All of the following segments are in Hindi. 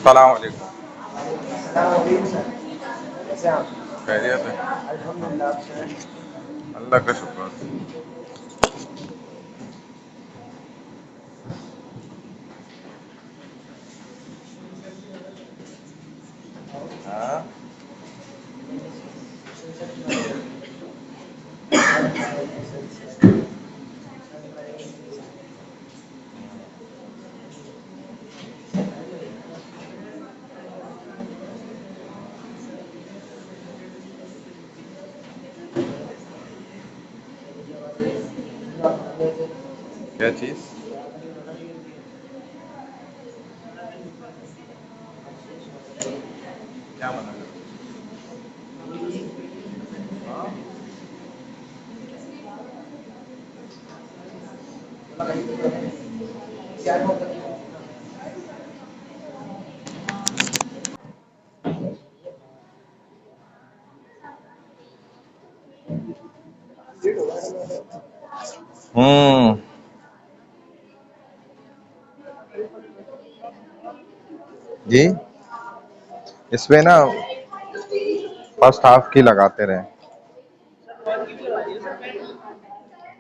सलाम अलैकुम। सलाम सर, कैसे हैं आप? खैरियत है? अल्हम्दुलिल्लाह, आप सर? अल्लाह का शुक्र। हाँ। सेशन के बारे में क्या क्या है सेशंस है, शिक्षा के बारे में ये सारे। पहले जो हमारे बुजुर्ग मानते थे क्या चीज़? कि आपने मना क्यों किया? मना क्यों किया? आप शेष हो गए। क्या मना कर? यही हाँ। वही तो है, प्यार मोहब्बत की बात है ना। हम्म। जी, इसमें ना फर्स्ट हाफ की लगाते रहे।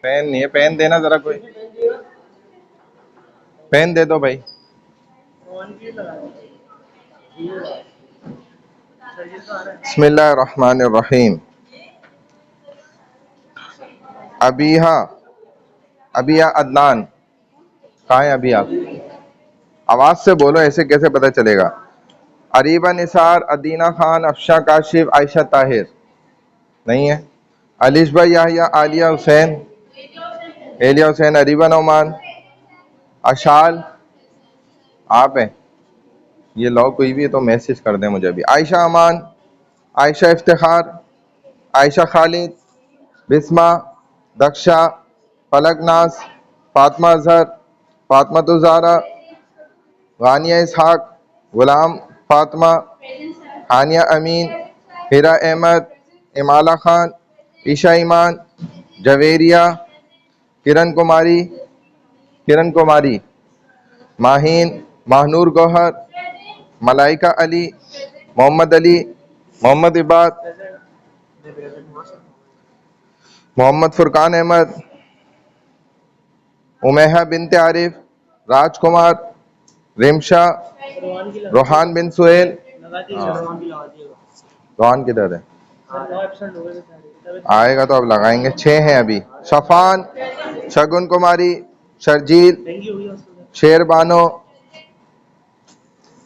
पेन नहीं है, पेन देना जरा, कोई पेन दे दो भाई। बिस्मिल्लाहिर्रहमानिर्रहीम। अबीहा, अबिया अदनान, कहाँ है अभी आप? आवाज से बोलो, ऐसे कैसे पता चलेगा? अरीबा निसार, अदीना खान, अफशा काशिफ, आयशा ताहिर। नहीं है। अलिश भाई, याहिया, आलिया हुसैन, एलिया हुसैन, अरीबा नौमान, अशाल, आप हैं? ये लॉग कोई भी है तो मैसेज कर दें मुझे भी। आयशा अमान, आयशा इफ्तिखार, आयशा खालिद, बिस्मा, दक्षा, फलक नाज, फातिमा अजहर, फातिमा तुजारा, गानिया इसहाक, गुलाम फातिमा, हानिया अमीन, हिरा अहमद, इमाला खान, ईशा ईमान, जवेरिया, किरण कुमारी, माहीन, महानूर गौहर, मलाइका अली, मोहम्मद अली, मोहम्मद इबाद, मोहम्मद फुरकान अहमद, उमेहा बिनते आरिफ, राजकुमार, रिमशा, रोहान बिन सुहेल। रोहान किधर है? आएगा तो अब लगाएंगे। 6 हैं अभी। शफान, शगुन कुमारी, शर्जील, शेर बानो,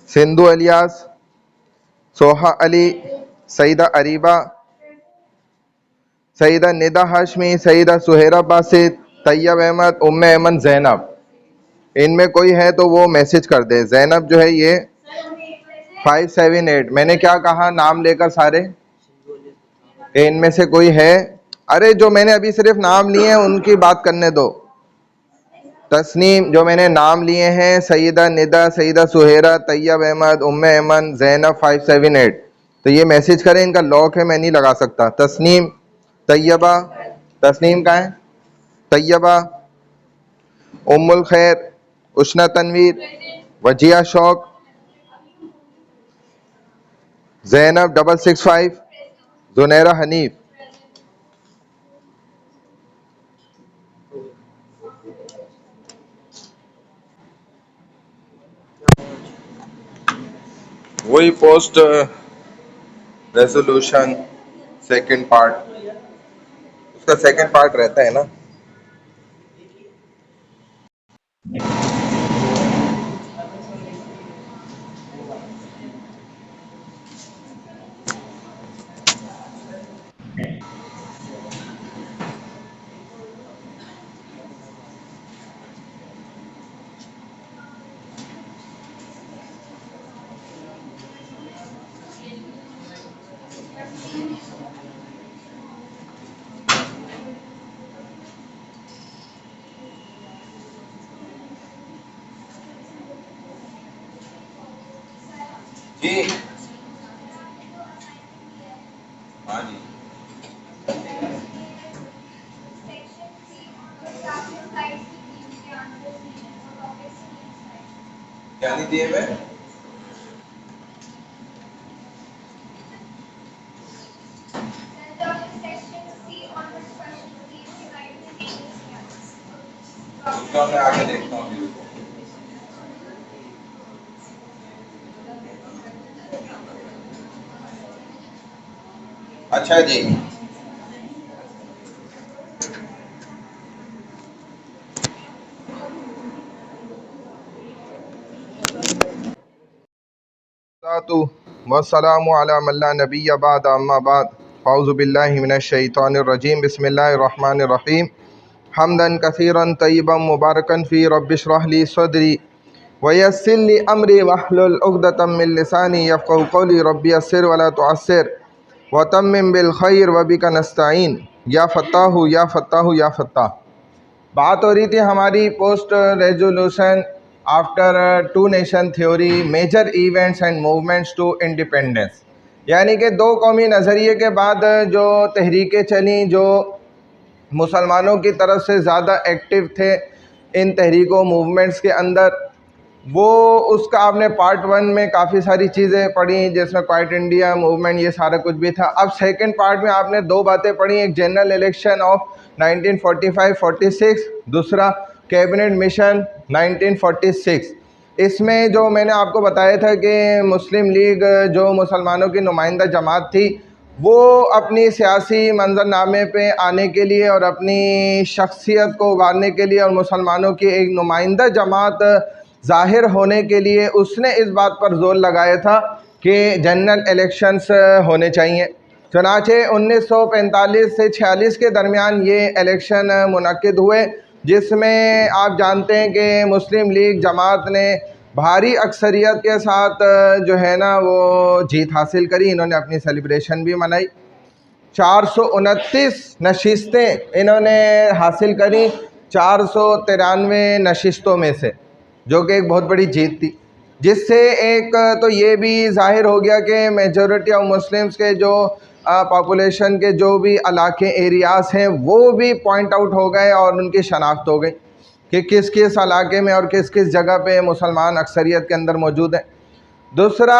सिंधु अलियास, सोहा अली, सईदा अरीबा, सईदा निदा हाशमी, सईदा सुहेरा बासित, तैयब अहमद, उम्मे अमन, जैनब। इनमें कोई है तो वो मैसेज कर दे। जैनब जो है ये 578। मैंने क्या कहा? नाम लेकर सारे। इनमें से कोई है? अरे जो मैंने अभी सिर्फ नाम लिए हैं उनकी बात करने दो। तस्नीम, जो मैंने नाम लिए हैं, सईदा निदा, सईदा सुहेरा, तैयब अहमद, उम्मे अमन, जैनब 578। तो ये मैसेज करें, इनका लॉक है, मैं नहीं लगा सकता। तस्नीम, तैयबा, तस्नीम कहाँ है? तैयबा, उम्मुल खैर, उष्ना तनवीर, वजिया शौक, जैनब 665, जुनैरा हनीफ। वही पोस्ट रेजोल्यूशन सेकंड पार्ट, उसका सेकंड पार्ट रहता है ना। जी हाँ जी। क्या नहीं दिए हुए? चलो मैं आगे देखता हूँ अभी उसको। अच्छा जी, वस्सलामु अला मल्ला नबिय्य बाद अम्मा बाद फ़ाऊज़ु बिल्लाहि मिनश शैतानिर रजीम बिस्मिल्लाहिर रहमानिर रहीम हम्दन कसीरन तय्यबन मुबारकन फ़ी रब्बिश्रह ली सदरी वयस्सिर ली अमरी वहलुल उक़दतम मिन लिसानी यफ़क़हू क़ौली रब्बी यस्सिर वला तुअस्सिर वतम्मिम बिल खैर वबिका नस्तईन या फ़त्ताहु या फ़त्ताहु या फ़त्ताह। बात हो रही थी हमारी post resolution after two nation theory major events and movements to independence, यानी कि दो कौमी नज़रिए के बाद जो तहरीकें चली, जो मुसलमानों की तरफ से ज़्यादा एक्टिव थे इन तहरीकों मूवमेंट्स के अंदर, वो उसका आपने पार्ट 1 में काफ़ी सारी चीज़ें पढ़ी जिसमें क्वाइट इंडिया मूवमेंट ये सारा कुछ भी था। अब सेकंड पार्ट में आपने दो बातें पढ़ी, एक जनरल इलेक्शन ऑफ 1945-46, दूसरा कैबिनेट मिशन 1946। इसमें जो मैंने आपको बताया था कि मुस्लिम लीग जो मुसलमानों की नुमाइंदा जमात थी, वो अपनी सियासी मंजरनामे पे आने के लिए और अपनी शख्सियत को उभारने के लिए और मुसलमानों की एक नुमाइंदा जमात ज़ाहिर होने के लिए उसने इस बात पर ज़ोर लगाया था कि जनरल इलेक्शंस होने चाहिए। चुनाचे 1945 से 46 के दरमियान ये इलेक्शन मुनक्किद हुए, जिसमें आप जानते हैं कि मुस्लिम लीग जमात ने भारी अक्सरियत के साथ जो है ना वो जीत हासिल करी। इन्होंने अपनी सेलिब्रेशन भी मनाई। 429 नशिस्तें इन्होंने हासिल करी 493 नशिस्तों में से, जो कि एक बहुत बड़ी जीत थी, जिससे एक तो ये भी ज़ाहिर हो गया कि मेजॉरिटी ऑफ मुस्लिम्स के जो पॉपुलेशन के जो भी इलाके एरियाज़ हैं वो भी पॉइंट आउट हो गए और उनकी शनाख्त हो गई कि किस किस इलाके में और किस किस जगह पे मुसलमान अक्सरियत के अंदर मौजूद हैं। दूसरा,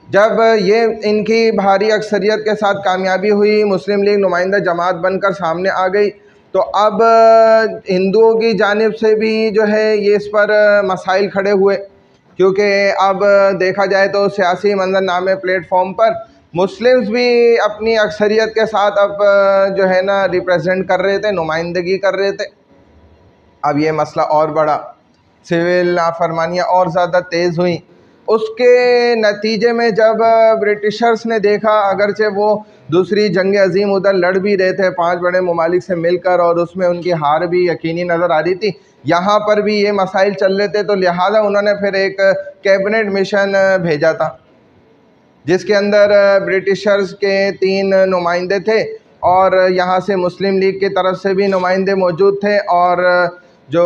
जब ये इनकी भारी अक्सरियत के साथ कामयाबी हुई, मुस्लिम लीग नुमाइंदा जमात बनकर सामने आ गई, तो अब हिंदुओं की जानिब से भी जो है ये इस पर मसाइल खड़े हुए, क्योंकि अब देखा जाए तो सियासी मंजरनामे प्लेटफॉर्म पर मुस्लिम्स भी अपनी अक्सरियत के साथ अब जो है ना रिप्रेजेंट कर रहे थे, नुमाइंदगी कर रहे थे। अब ये मसला और बढ़ा, सिविल नाफरमानियाँ और ज़्यादा तेज़ हुई। उसके नतीजे में जब ब्रिटिशर्स ने देखा, अगरचे वो दूसरी जंग अजीम उधर लड़ भी रहे थे 5 बड़े ममालिक से मिलकर और उसमें उनकी हार भी यकीनी नज़र आ रही थी, यहाँ पर भी ये मसाइल चल रहे थे, तो लिहाजा उन्होंने फिर एक कैबिनेट मिशन भेजा था जिसके अंदर ब्रिटिशर्स के 3 नुमाइंदे थे और यहाँ से मुस्लिम लीग की तरफ से भी नुमाइंदे मौजूद थे, और जो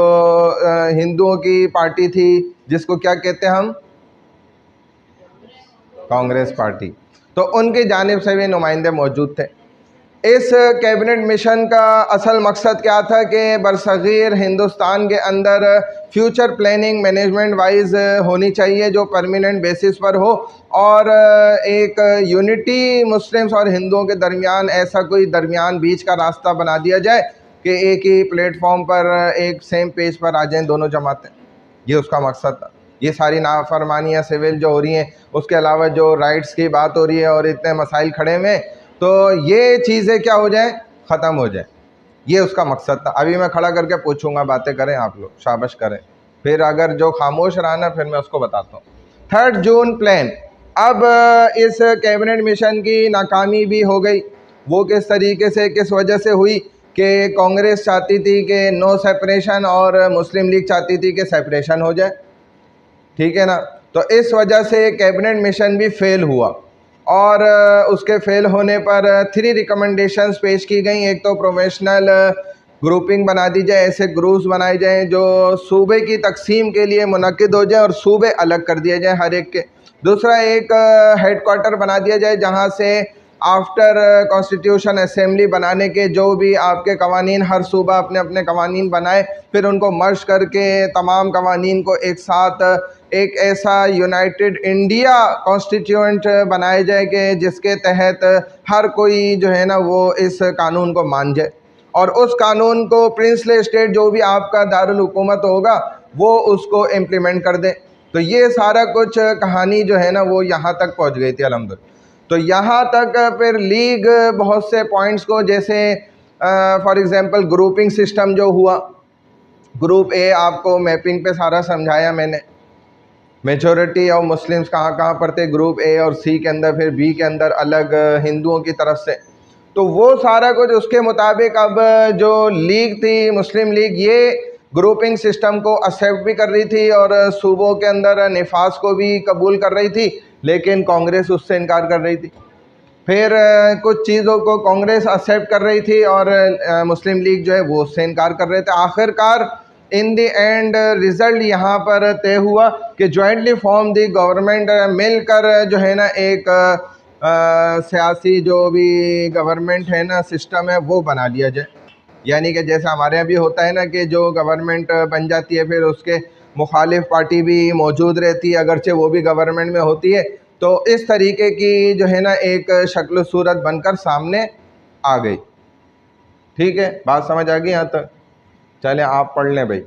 हिंदुओं की पार्टी थी जिसको क्या कहते हैं हम, कांग्रेस पार्टी, तो उनकी जानिब से भी नुमाइंदे मौजूद थे। इस कैबिनेट मिशन का असल मकसद क्या था कि बरसगीर हिंदुस्तान के अंदर फ्यूचर प्लानिंग मैनेजमेंट वाइज होनी चाहिए जो परमानेंट बेसिस पर हो, और एक यूनिटी मुस्लिम्स और हिंदुओं के दरमियान ऐसा कोई दरमियान बीच का रास्ता बना दिया जाए कि एक ही प्लेटफॉर्म पर एक सेम पेज पर आ जाएं दोनों जमातें। ये उसका मकसद था। ये सारी नाफरमानियाँ सिविल जो हो रही हैं, उसके अलावा जो राइट्स की बात हो रही है और इतने मसाइल खड़े हुए, तो ये चीज़ें क्या हो जाए, ख़त्म हो जाए, ये उसका मकसद था। अभी मैं खड़ा करके पूछूंगा, बातें करें आप लोग, शाबाश करें, फिर अगर जो खामोश रहा ना फिर मैं उसको बताता हूँ। 3 जून प्लान, अब इस कैबिनेट मिशन की नाकामी भी हो गई। वो किस तरीके से, किस वजह से हुई कि कांग्रेस चाहती थी कि नो सेपरेशन और मुस्लिम लीग चाहती थी कि सेपरेशन हो जाए, ठीक है ना। तो इस वजह से कैबिनेट मिशन भी फेल हुआ, और उसके फेल होने पर 3 रिकमेंडेशंस पेश की गई। एक तो प्रोफेशनल ग्रुपिंग बना दी जाए, ऐसे ग्रुप्स बनाए जाएं जो सूबे की तकसीम के लिए मुनक्किद हो जाए और सूबे अलग कर दिए जाएं हर एक के। दूसरा, एक हेडक्वार्टर बना दिया जाए जहां से आफ्टर कॉन्स्टिट्यूशन असेंबली बनाने के जो भी आपके कवानीन, हर सूबा अपने अपने कवानीन बनाए, फिर उनको मर्ज करके तमाम कवानीन को एक साथ एक ऐसा यूनाइटेड इंडिया कॉन्स्टिट्यूएंट बनाया जाए कि जिसके तहत हर कोई जो है ना वो इस कानून को मान जाए। और उस कानून को प्रिंसली स्टेट जो भी आपका दारुल हुकूमत होगा वो उसको इम्प्लीमेंट कर दे। तो ये सारा कुछ कहानी जो है ना वो यहाँ तक पहुँच गई थी अल्हम्दुलिल्लाह। तो यहाँ तक फिर लीग बहुत से पॉइंट्स को, जैसे फॉर एग्ज़ाम्पल ग्रुपिंग सिस्टम जो हुआ, ग्रुप ए आपको मैपिंग पे सारा समझाया मैंने, मेजॉरिटी ऑफ मुस्लिम्स कहाँ कहाँ पर थे ग्रुप ए और सी के अंदर, फिर बी के अंदर अलग हिंदुओं की तरफ से। तो वो सारा कुछ उसके मुताबिक अब जो लीग थी मुस्लिम लीग, ये ग्रुपिंग सिस्टम को एक्सेप्ट भी कर रही थी और सूबों के अंदर निफाज को भी कबूल कर रही थी, लेकिन कांग्रेस उससे इनकार कर रही थी। फिर कुछ चीज़ों को कांग्रेस एक्सेप्ट कर रही थी और मुस्लिम लीग जो है वो उससे इनकार कर रहे थे। आखिरकार इन द एंड रिज़ल्ट यहाँ पर तय हुआ कि जॉइंटली फॉर्म दी गवर्नमेंट, मिलकर जो है ना एक सियासी जो भी गवर्नमेंट है ना सिस्टम है वो बना लिया जाए। यानी कि जैसे हमारे यहाँ भी होता है ना कि जो गवर्नमेंट बन जाती है फिर उसके मुखालिफ पार्टी भी मौजूद रहती है, अगरचे वो भी गवर्नमेंट में होती है। तो इस तरीके की जो है ना एक शक्ल सूरत बनकर सामने आ गई। ठीक है, बात समझ आ गई यहाँ तक? चलें आप पढ़ लें भाई,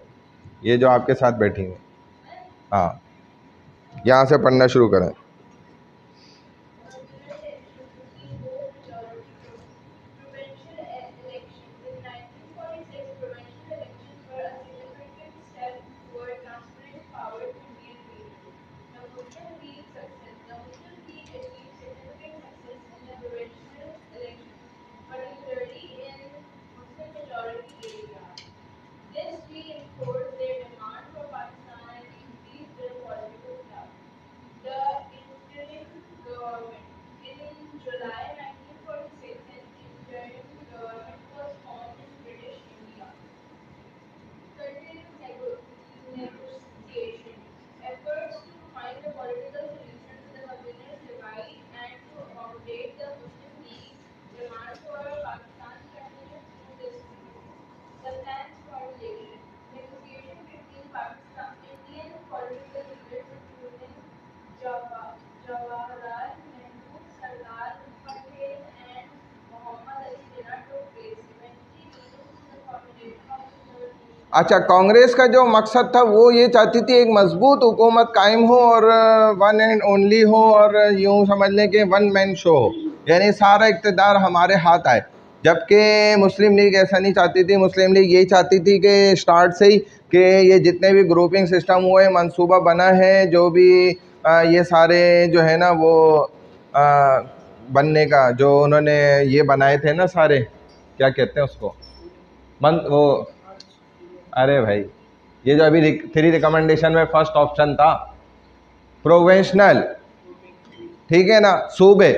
ये जो आपके साथ बैठेंगे, हाँ यहाँ से पढ़ना शुरू करें। अच्छा, कांग्रेस का जो मकसद था वो ये चाहती थी एक मजबूत हुकूमत कायम हो और वन एंड ओनली हो, और यूँ समझ लें कि वन मैन शो हो, यानी सारा इक़्तिदार हमारे हाथ आए। जबकि मुस्लिम लीग ऐसा नहीं चाहती थी। मुस्लिम लीग यही चाहती थी कि स्टार्ट से ही कि ये जितने भी ग्रुपिंग सिस्टम हुए, मंसूबा बना है जो भी ये सारे जो है ना वो बनने का, जो उन्होंने ये बनाए थे ना सारे, क्या कहते हैं उसको, वो, अरे भाई ये जो अभी 3 रिकमेंडेशन में फर्स्ट ऑप्शन था प्रोवेंशनल, ठीक है ना, सूबे।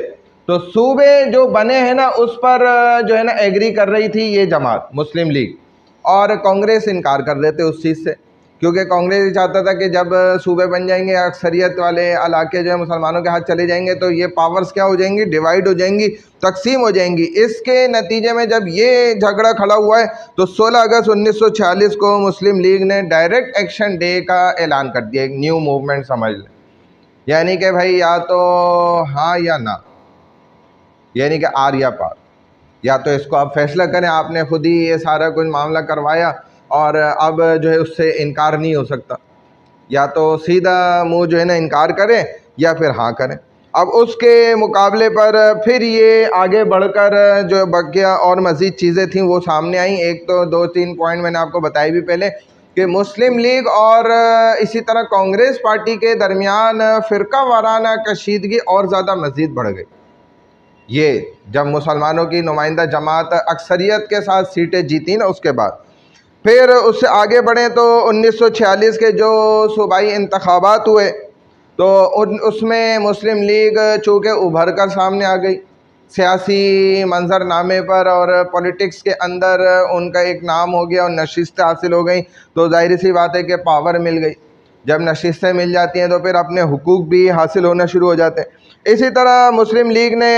तो सूबे जो बने हैं ना उस पर जो है ना एग्री कर रही थी ये जमात मुस्लिम लीग, और कांग्रेस इनकार कर रहे थे उस चीज़ से, क्योंकि कांग्रेस ये चाहता था कि जब सूबे बन जाएंगे, अक्सरियत वाले इलाके जो है मुसलमानों के हाथ चले जाएंगे, तो ये पावर्स क्या हो जाएंगी, डिवाइड हो जाएंगी, तकसीम हो जाएंगी। इसके नतीजे में जब ये झगड़ा खड़ा हुआ है तो 16 अगस्त 1946 को मुस्लिम लीग ने डायरेक्ट एक्शन डे का ऐलान कर दिया, एक न्यू मूवमेंट समझ लें। यानी कि भाई या तो हाँ या ना, यानी कि आर या पार, या तो इसको आप फैसला करें, आपने खुद ही ये सारा कुछ मामला करवाया और अब जो है उससे इनकार नहीं हो सकता, या तो सीधा मुंह जो है ना इनकार करें या फिर हाँ करें। अब उसके मुकाबले पर फिर ये आगे बढ़कर जो बकिया और मज़ीद चीज़ें थीं वो सामने आई। एक तो 2-3 पॉइंट मैंने आपको बताई भी पहले कि मुस्लिम लीग और इसी तरह कांग्रेस पार्टी के दरमियान फ़िरका वाराना कशीदगी और ज़्यादा मज़ीद बढ़ गई। ये जब मुसलमानों की नुमाइंदा जमात अक्सरियत के साथ सीटें जीती ना, उसके बाद फिर उससे आगे बढ़ें तो 1946 के जो सूबाई इंतखाबात हुए तो उसमें मुस्लिम लीग चूँकि उभर कर सामने आ गई सियासी मंजरनामे पर, और पॉलिटिक्स के अंदर उनका एक नाम हो गया और नशिस्तें हासिल हो गई, तो जाहिर सी बात है कि पावर मिल गई। जब नशिस्तें मिल जाती हैं तो फिर अपने हुकूक भी हासिल होना शुरू हो जाते हैं। इसी तरह मुस्लिम लीग ने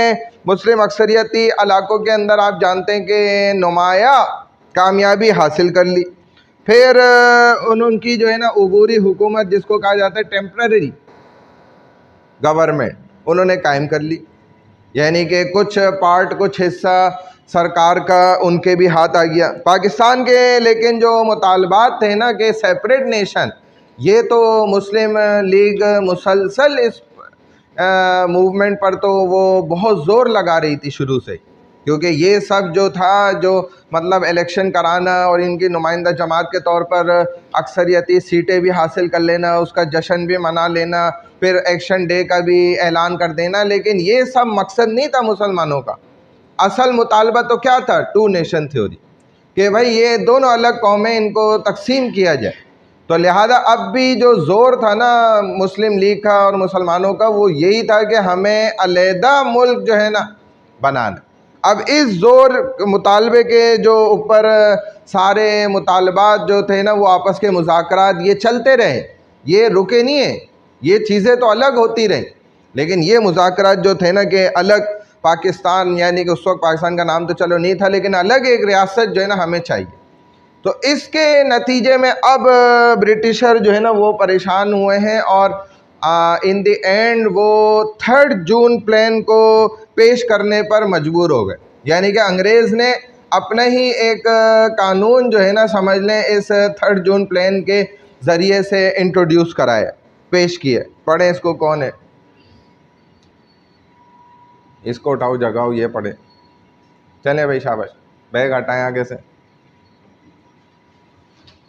मुस्लिम अक्सरियती इलाकों के अंदर आप जानते हैं कि नुमाया कामयाबी हासिल कर ली। फिर उनकी जो है ना उबूरी हुकूमत, जिसको कहा जाता है टेम्पररी गवर्नमेंट, उन्होंने कायम कर ली। यानी कि कुछ पार्ट, कुछ हिस्सा सरकार का उनके भी हाथ आ गया। पाकिस्तान के लेकिन जो मुतालबात थे ना कि सेपरेट नेशन, ये तो मुस्लिम लीग मुसलसल इस मूवमेंट पर तो वो बहुत ज़ोर लगा रही थी शुरू से, क्योंकि ये सब जो था, जो मतलब इलेक्शन कराना और इनकी नुमाइंदा जमात के तौर पर अक्सरियती सीटें भी हासिल कर लेना, उसका जश्न भी मना लेना, फिर एक्शन डे का भी ऐलान कर देना, लेकिन ये सब मकसद नहीं था मुसलमानों का। असल मुतालबा तो क्या था? टू नेशन थ्योरी, कि भाई ये दोनों अलग कौमें, इनको तकसीम किया जाए। तो लिहाजा अब भी जो ज़ोर था ना मुस्लिम लीग का और मुसलमानों का, वो यही था कि हमें अलहदा मुल्क जो है ना बनाना। अब इस ज़ोर मुतालबे के जो ऊपर सारे मुतालबात जो थे ना, वो आपस के मुज़ाकरात ये चलते रहे, ये रुके नहीं है। ये चीज़ें तो अलग होती रहीं, लेकिन ये मुज़ाकरात जो थे ना कि अलग पाकिस्तान, यानी कि उस वक्त पाकिस्तान का नाम तो चलो नहीं था, लेकिन अलग एक रियासत जो है ना हमें चाहिए। तो इसके नतीजे में अब ब्रिटिशर जो है ना वो परेशान हुए हैं, और इन द एंड वो 3 जून प्लान को पेश करने पर मजबूर हो गए। यानी कि अंग्रेज़ ने अपना ही एक कानून जो है ना, समझ लें, इस 3 जून प्लान के ज़रिए से इंट्रोड्यूस कराया, पेश किए। पढ़ें इसको, कौन है? इसको उठाओ, जगाओ, ये पढ़े। चलें भाई, शाबाश। बैग हटाएं आगे से,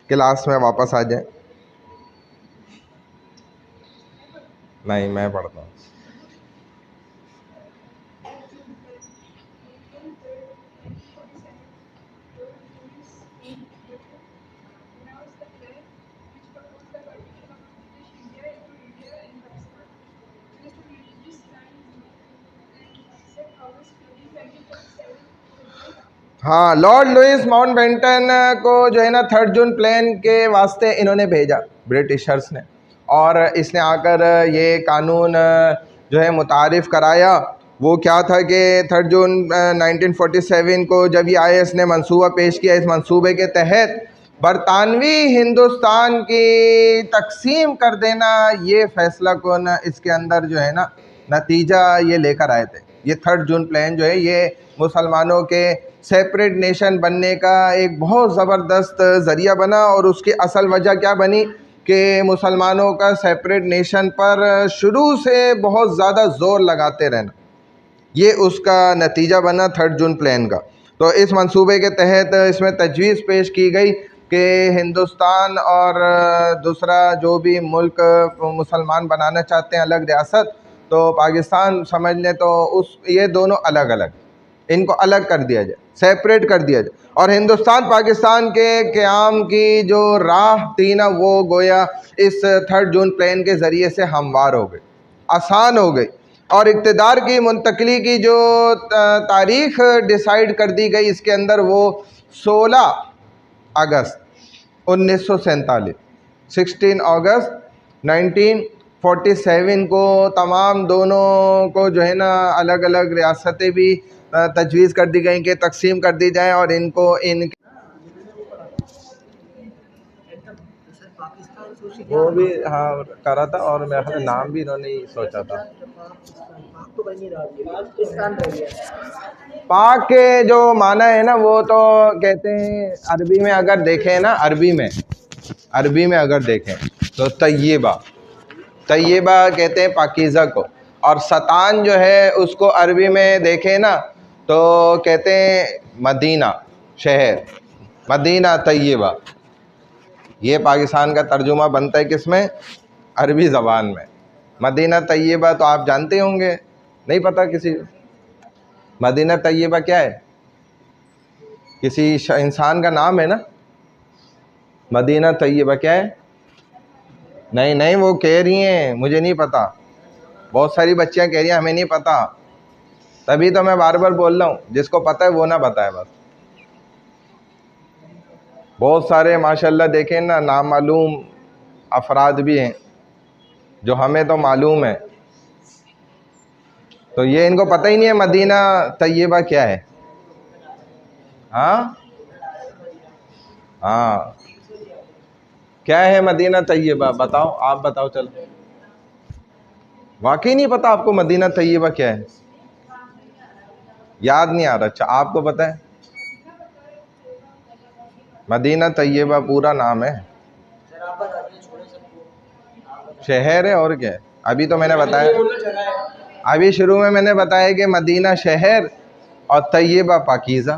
क्लास में वापस आ जाएं। नहीं, मैं पढ़ता हूँ। हाँ, लॉर्ड लुइस माउंटबेटन को जो है ना 3 जून प्लान के वास्ते इन्होंने भेजा, ब्रिटिशर्स ने, और इसने आकर ये कानून जो है मुतारिफ़ कराया। वो क्या था कि 3 जून 1947 को जब ये आया, इसने मंसूबा पेश किया। इस मंसूबे के तहत बरतानवी हिंदुस्तान की तकसीम कर देना, ये फ़ैसला कौन इसके अंदर जो है ना नतीजा ये लेकर आए थे। ये 3 जून प्लान जो है, ये मुसलमानों के सेपरेट नेशन बनने का एक बहुत ज़बरदस्त ज़रिया बना। और उसकी असल वजह क्या बनी कि मुसलमानों का सेपरेट नेशन पर शुरू से बहुत ज़्यादा ज़ोर लगाते रहना, ये उसका नतीजा बना 3 जून प्लान का। तो इस मंसूबे के तहत इसमें तजवीज़ पेश की गई कि हिंदुस्तान और दूसरा जो भी मुल्क मुसलमान बनाना चाहते हैं अलग रियासत, तो पाकिस्तान समझ लें, तो उस ये दोनों अलग अलग, इनको अलग कर दिया जाए, सेपरेट कर दिया जाए। और हिंदुस्तान पाकिस्तान के क़याम की जो राह थी ना, वो गोया इस 3 जून प्लान के ज़रिए से हमवार हो गई, आसान हो गई। और इक़्तिदार की मुंतकली की जो तारीख़ डिसाइड कर दी गई इसके अंदर, वो 16 अगस्त 1947, 16 अगस्त 1947 को तमाम दोनों को जो है ना अलग अलग रियासतें भी तजवीज़ कर दी गई कि तकसीम कर दी जाए, और इनको इन वो भी हाँ करा था, और मेरा ख्याल नाम भी इन्होंने ही सोचा था। पाक के जो माना है ना, वो तो कहते हैं अरबी में अगर देखें ना, अरबी में अगर देखें तो तय्यबा कहते हैं पाकीज़ा को। और सतान जो है उसको अरबी में देखें ना तो कहते हैं मदीना, शहर, मदीना तय्यबा। ये पाकिस्तान का तर्जुमा बनता है किसमें? अरबी ज़बान में। मदीना तय्यबा तो आप जानते होंगे, नहीं पता किसी? मदीना तय्यबा क्या है? किसी इंसान का नाम है ना? मदीना तय्यबा क्या है? नहीं, वो कह रही हैं मुझे नहीं पता। बहुत सारी बच्चियां कह रही हैं हमें नहीं पता, तभी तो मैं बार बार बोल रहा हूँ, जिसको पता है वो ना बताए बस। बहुत सारे माशाल्लाह देखें ना नामालूम अफराद भी हैं जो हमें तो मालूम है, तो ये इनको पता ही नहीं है मदीना तय्यबा क्या है। हाँ, क्या है मदीना तय्यबा? बताओ, आप बताओ। चलो, वाकई नहीं पता आपको मदीना तय्यबा क्या है? याद नहीं आ रहा। अच्छा आपको पता है? मदीना तैयबा पूरा नाम है, सर आप बता दें, छोड़े सबको, आप बताएं। शहर है और क्या है? अभी तो मैंने ये बताया, बोलो जगह है। अभी शुरू में मैंने बताया कि मदीना शहर और तैयबा पाकीज़ा,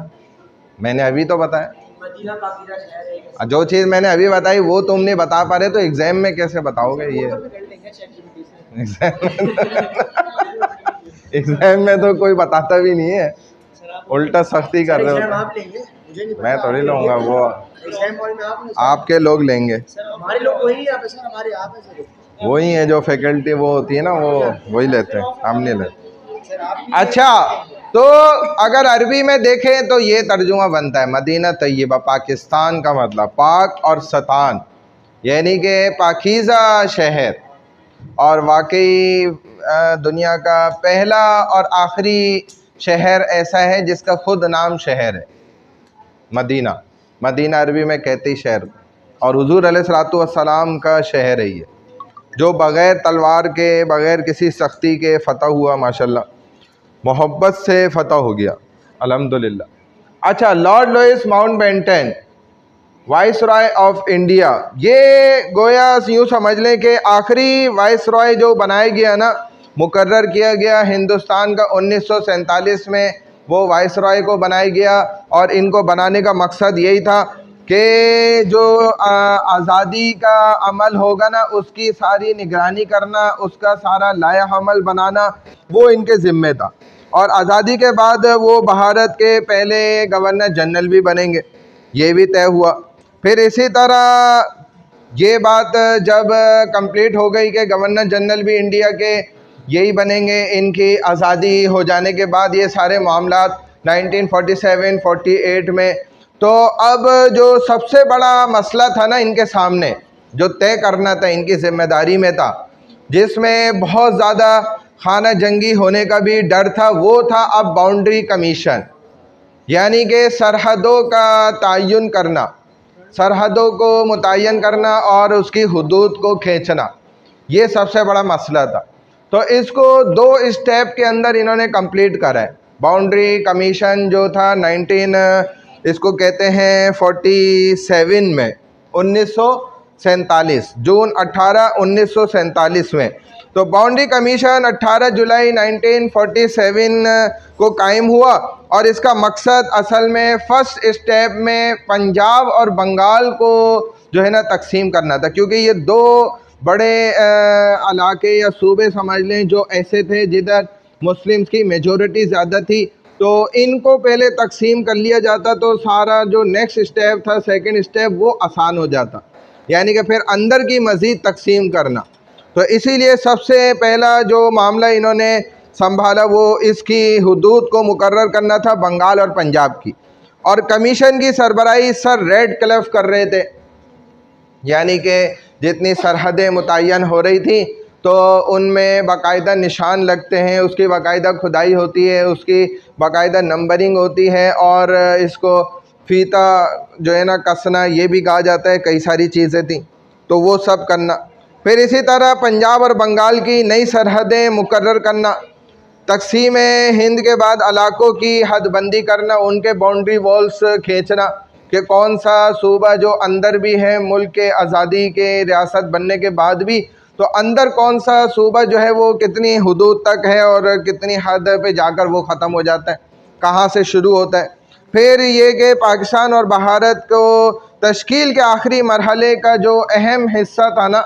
मैंने अभी तो बताया। मदीना पाकीज़ा शहर है कैसे? जो चीज़ मैंने अभी बताई वो तुम नहीं बता पा रहे तो एग्जाम में कैसे बताओगे? सर वो ये तो फिर कर लेंगे ChatGPT से। एग्जाम में तो कोई बताता भी नहीं है, सर आप उल्टा सख्ती सर कर रहे एग्जाम होते आप हैं। लेंगे, मुझे नहीं पता। मैं थोड़ी आप लेंगे। लूँगा, वो एग्जाम हॉल में आप नहीं सर। आपके लोग लेंगे। सर हमारे लोग वही हैं, आप सर हमारे आप हैं सर। वही है जो फैकल्टी वो होती है ना, वो वही लेते हैं, हम नहीं लेते। सर आप अच्छा, तो अगर अरबी में देखें तो ये तर्जुमा बनता है मदीना तैयबा, पाकिस्तान का मतलब पाक और सतान, यानी कि पाकीज़ा शहर। और वाकई दुनिया का पहला और आखिरी शहर ऐसा है जिसका खुद नाम शहर है, मदीना। मदीना अरबी में कहते शहर, और हुजूर अलैहिस्सलातु वस्सलाम का शहर है ये, जो बग़ैर तलवार के, बग़ैर किसी सख्ती के फ़तह हुआ, माशाल्लाह, मोहब्बत से फ़तह हो गया, अल्हम्दुलिल्लाह। अच्छा, Lord Louis Mountbatten, viceroy of India, ये गोया यूँ समझ लें कि आखिरी वाइस रॉय जो बनाया गया ना, मुकर्रर किया गया हिंदुस्तान का 1947 में, वो वाइस रॉय को बनाया गया। और इनको बनाने का मकसद यही था कि जो आज़ादी का अमल होगा ना, उसकी सारी निगरानी करना, उसका सारा लाया अमल बनाना, वो इनके ज़िम्मे था। और आज़ादी के बाद वो भारत के पहले गवर्नर जनरल भी बनेंगे, ये भी तय हुआ। फिर इसी तरह ये बात जब कंप्लीट हो गई कि गवर्नर जनरल भी इंडिया के यही बनेंगे, इनकी आज़ादी हो जाने के बाद ये सारे मामलात 1947-48 में, तो अब जो सबसे बड़ा मसला था ना इनके सामने, जो तय करना था, इनकी जिम्मेदारी में था, जिसमें बहुत ज़्यादा खाना जंगी होने का भी डर था, वो था अब बाउंड्री कमीशन, यानी कि सरहदों का तयन करना, सरहदों को मुतय्यन करना और उसकी हुदूद को खींचना, ये सबसे बड़ा मसला था। तो इसको 2 स्टेप के अंदर इन्होंने कंप्लीट करा है। बाउंड्री कमीशन जो था 19 इसको कहते हैं 47 में, 1947, जून 18 1947 में। तो बाउंड्री कमीशन 18 जुलाई 1947 को कायम हुआ, और इसका मकसद असल में फ़र्स्ट स्टेप में पंजाब और बंगाल को जो है ना तकसीम करना था, क्योंकि ये 2 बड़े इलाके या सूबे समझ लें जो ऐसे थे जिधर मुस्लिम्स की मेजॉरिटी ज़्यादा थी। तो इनको पहले तकसीम कर लिया जाता तो सारा जो नेक्स्ट स्टेप था, सेकंड स्टेप, वो आसान हो जाता, यानी कि फिर अंदर की मज़ीद तकसीम करना। तो इसीलिए सबसे पहला जो मामला इन्होंने संभाला वो इसकी हुदूद को मुकर्रर करना था, बंगाल और पंजाब की। और कमीशन की सरबराही सर रेडक्लिफ कर रहे थे, यानी कि जितनी सरहदें मुतय्यन हो रही थी तो उनमें बाकायदा निशान लगते हैं, उसकी बाकायदा खुदाई होती है, उसकी बाकायदा नंबरिंग होती है, और इसको फ़ीता जो है ना कसना, ये भी कहा जाता है, कई सारी चीज़ें थी, तो वो सब करना। फिर इसी तरह पंजाब और बंगाल की नई सरहदें मुकर्रर करना, तकसीम हिंद के बाद इलाकों की हदबंदी करना, उनके बाउंड्री वॉल्स खींचना कि कौन सा सूबा जो अंदर भी है मुल्क के आज़ादी के रियासत बनने के बाद भी, तो अंदर कौन सा सूबा जो है वो कितनी हुदूद तक है और कितनी हद पे जाकर वो ख़त्म हो जाता है, कहाँ से शुरू होता है। फिर ये कि पाकिस्तान और भारत को तश्कील के आखिरी मरहले का जो अहम हिस्सा था ना,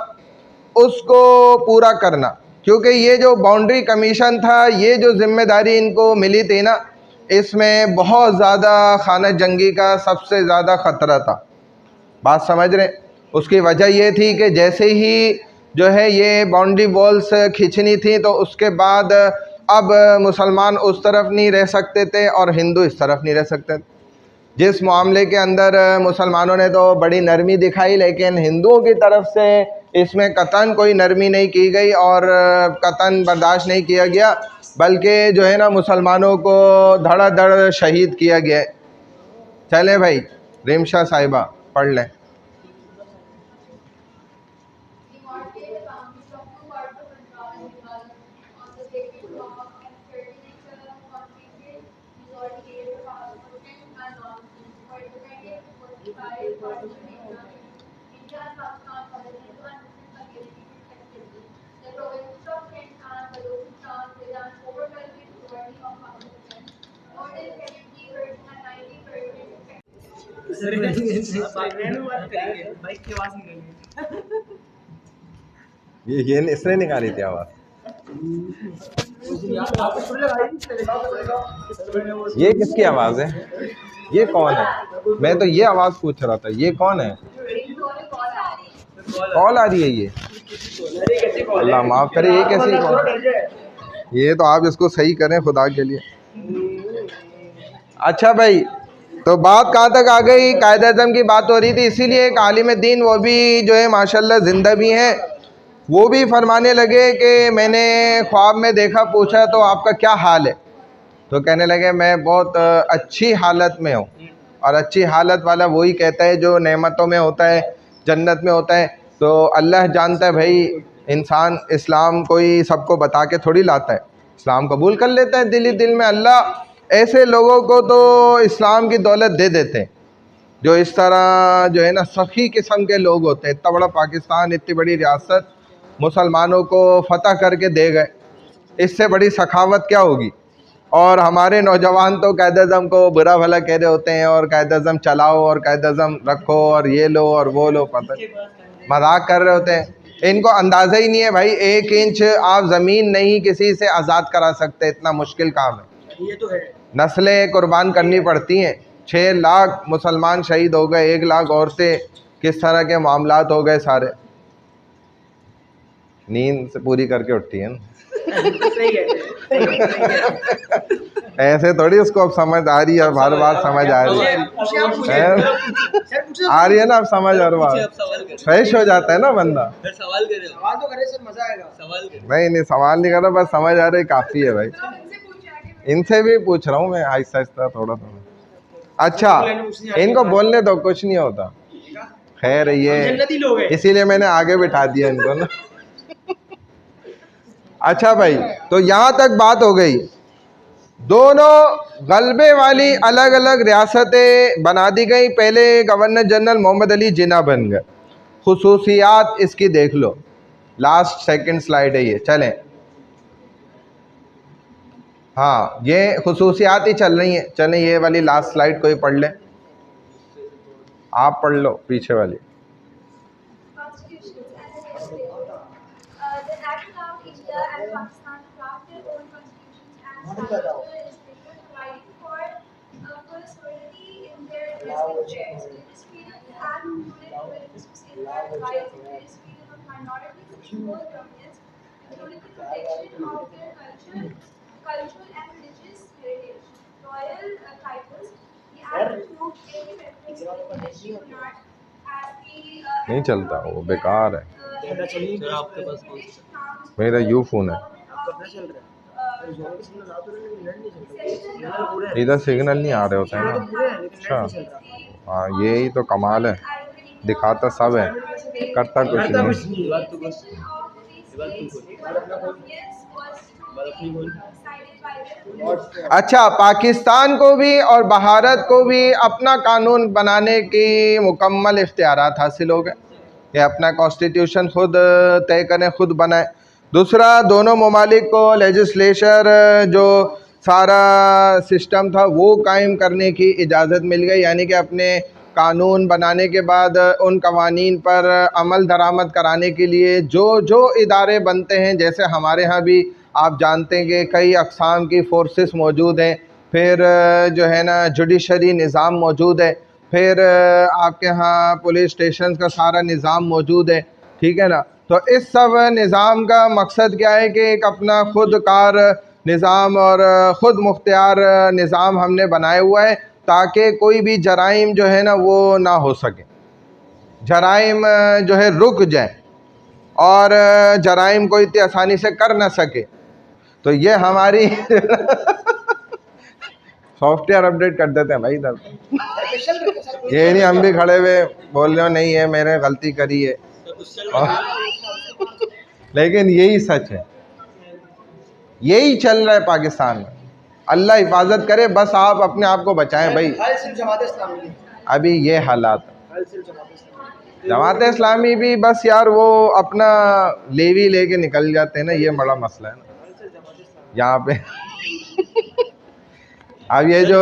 उसको पूरा करना, क्योंकि ये जो बाउंड्री कमीशन था, ये जो जिम्मेदारी इनको मिली थी ना, इसमें बहुत ज़्यादा खाना जंगी का सबसे ज़्यादा ख़तरा था। बात समझ रहे? उसकी वजह ये थी कि जैसे ही जो है ये बाउंड्री वॉल्स खींचनी थी, तो उसके बाद अब मुसलमान उस तरफ नहीं रह सकते थे और हिंदू इस तरफ नहीं रह सकते थे। जिस मामले के अंदर मुसलमानों ने तो बड़ी नरमी दिखाई, लेकिन हिंदुओं की तरफ से इसमें कतन कोई नरमी नहीं की गई और कतन बर्दाश्त नहीं किया गया, बल्कि जो है ना मुसलमानों को धड़ाधड़ शहीद किया गया। चले भाई, रिमशा साहिबा पढ़ लें। demarcated boundaries of two parts of Bengal and Bengal on the sacred law and certain conflicted बात करेंगे, बाइक की आवाज निकलेगी। ये इसने निकाली थी आवाज। ये किसकी आवाज है? ये कौन है? मैं तो ये आवाज पूछ रहा था, ये कौन है? कॉल आ रही है ये? अल्लाह माफ करे, ये कैसी कॉल? ये तो आप इसको सही करें खुदा के लिए। अच्छा भाई, तो बात कहाँ तक आ गई? कायद आज़म की बात हो रही थी। इसीलिए एक आलिम दीन, वो भी जो है माशाल्लाह जिंदा भी हैं, वो भी फरमाने लगे कि मैंने ख्वाब में देखा, पूछा तो आपका क्या हाल है? तो कहने लगे मैं बहुत अच्छी हालत में हूँ। और अच्छी हालत वाला वही कहता है जो नेमतों में होता है, जन्नत में होता है। तो अल्लाह जानता है भाई, इंसान इस्लाम कोई सबको बता के थोड़ी लाता है, इस्लाम कबूल कर लेता है दिल ही दिल में। अल्लाह ऐसे लोगों को तो इस्लाम की दौलत दे देते हैं जो इस तरह जो है ना सखी किस्म के लोग होते हैं। इतना बड़ा पाकिस्तान, इतनी बड़ी रियासत मुसलमानों को फतह करके दे गए, इससे बड़ी सखावत क्या होगी? और हमारे नौजवान तो कायद-ए-आज़म को बुरा भला कह रहे होते हैं, और कायद-ए-आज़म चलाओ और कायद-ए-आज़म रखो और ये लो और वो लो, पता मजाक कर रहे होते हैं। इनको अंदाज़ा ही नहीं है भाई, 1 इंच आप ज़मीन नहीं किसी से आज़ाद करा सकते, इतना मुश्किल काम है। ये तो है। नस्लें कुर्बान करनी पड़ती हैं। 6 लाख मुसलमान शहीद हो गए, 1 लाख औरतें, किस तरह के मामलात हो गए सारे। नींद से पूरी करके उठती है ना। सही है। ऐसे थोड़ी उसको अब समझ आ रही है, हर बात समझ आ रही है। आ रही है ना अब समझ, हर बात फ्रेश हो जाता है ना बंदा। सवाल तो करे सर, मजा आएगा। नहीं सवाल नहीं कर रहा, बस समझ आ रही काफ़ी है भाई। इनसे भी पूछ रहा हूँ मैं आहिस्ता आहिस्ता, थोड़ा थोड़ा। अच्छा, इनको बोलने दो, कुछ नहीं होता। खैर ये इसीलिए मैंने आगे बिठा दिया इनको ना। अच्छा भाई, तो यहाँ तक बात हो गई। दोनों गलबे वाली अलग अलग रियासतें बना दी गई। पहले गवर्नर जनरल मोहम्मद अली जिन्ना बन गए। खुसूसियात इसकी देख लो, लास्ट सेकंड स्लाइड है ये, चलें। हाँ, ये खुसूसियात ही चल रही हैं। चलें ये वाली लास्ट स्लाइड कोई पढ़ ले, आप पढ़ लो पीछे वाली। Cultural and religious heritage. Royal titles. The act removed any reference to British monarch as the नहीं चलता, वो बेकार है। आपके पास मेरा यू फोन है, इधर सिग्नल नहीं आ रहे होते हैं ना। अच्छा, हाँ यही तो कमाल है, दिखाता सब है, करता कुछ नहीं। अच्छा, पाकिस्तान को भी और भारत को भी अपना कानून बनाने की मुकम्मल इख्तियारात हासिल हो गए। ये अपना कॉन्स्टिट्यूशन खुद तय करें, खुद बनाए। दूसरा, दोनों ममालिक को लेजिस्लेचर जो सारा सिस्टम था वो कायम करने की इजाज़त मिल गई, यानी कि अपने कानून बनाने के बाद उन कवानीन पर अमल दरामद कराने के लिए जो जो इदारे बनते हैं, जैसे हमारे यहाँ भी आप जानते हैं कि कई अक़साम की फ़ोर्सेस मौजूद हैं, फिर जो है ना जुडिशरी निज़ाम मौजूद है, फिर आपके यहाँ पुलिस स्टेशन का सारा निज़ाम मौजूद है, ठीक है ना। तो इस सब निज़ाम का मकसद क्या है कि एक अपना खुद कार निज़ाम और ख़ुद मुख्तियार निज़ाम हमने बनाया हुआ है, ताकि कोई भी जराइम जो है ना वो ना हो सके, जराइम जो है रुक जाए और जराइम को इतनी आसानी से कर ना सके। तो ये हमारी सॉफ्टवेयर अपडेट कर देते हैं भाई इधर। ये नहीं हम भी खड़े हुए बोल रहे हो नहीं है मैंने गलती करी है, लेकिन यही सच है, यही चल रहा है पाकिस्तान में। अल्लाह हिफाजत करे, बस आप अपने आप को बचाएं भाई। अभी ये हालात है। जमात इस्लामी भी बस यार वो अपना लेवी लेके निकल जाते हैं ना, ये बड़ा मसला है ना यहाँ पे। अब ये जो